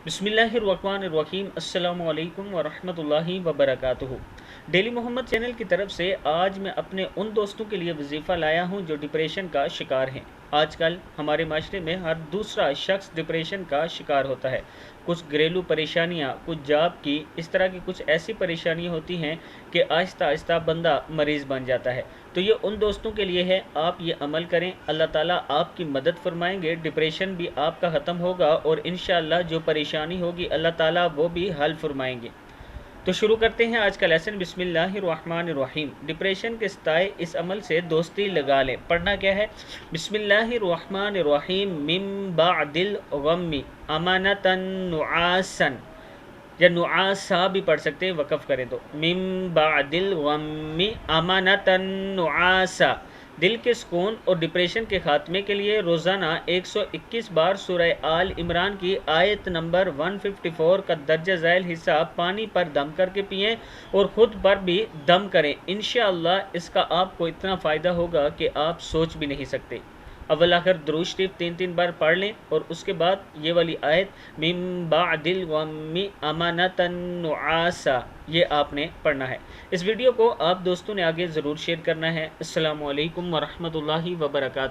बिस्मिल्लाहिर्रहमानिर्रहीम अस्सलामु अलैकुम वरहमतुल्लाहि वबरकातुहू। डेली मोहम्मद चैनल की तरफ से आज मैं अपने उन दोस्तों के लिए वजीफ़ा लाया हूं जो डिप्रेशन का शिकार हैं। आजकल हमारे माशरे में हर दूसरा शख्स डिप्रेशन का शिकार होता है। कुछ घरेलू परेशानियां, कुछ जॉब की, इस तरह की कुछ ऐसी परेशानियां होती हैं कि आहिस्ता आहिस्ता बंदा मरीज़ बन जाता है। तो ये उन दोस्तों के लिए है, आप ये अमल करें, अल्लाह ताला आपकी मदद फरमाएंगे, डिप्रेशन भी आपका ख़त्म होगा और इंशाअल्लाह जो परेशानी होगी अल्लाह ताला वो भी हल फरमाएंगे। तो शुरू करते हैं आज का लेसन। बिस्मिल्लाहिर्रहमानिर्रहीम। डिप्रेशन के सताए इस अमल से दोस्ती लगा लें। पढ़ना क्या है? बिस्मिल्लाहिर्रहमानिर्रहीम। मिन बादिल गम्मी अमानतन नुआसन, या नुआसा भी पढ़ सकते हैं, वक़फ़ करें तो। मिन बादिल गम्मी अमानतन नुआसा। दिल के सुकून और डिप्रेशन के ख़ात्मे के लिए रोज़ाना 121 बार सूरह आल इमरान की आयत नंबर 154 का दर्जा ज़ैल हिस्सा पानी पर दम करके पिएँ और ख़ुद पर भी दम करें। इंशाअल्लाह इसका आपको इतना फ़ायदा होगा कि आप सोच भी नहीं सकते। अव्वल आखिर दुरूद शरीफ 3 बार पढ़ लें और उसके बाद ये वाली आयत मिन बादिल गम्मी अमानतन नुआसा, ये आपने पढ़ना है। इस वीडियो को आप दोस्तों ने आगे ज़रूर शेयर करना है। अस्सलामु अलैकुम वरहमतुल्लाहि वबरकातुहू।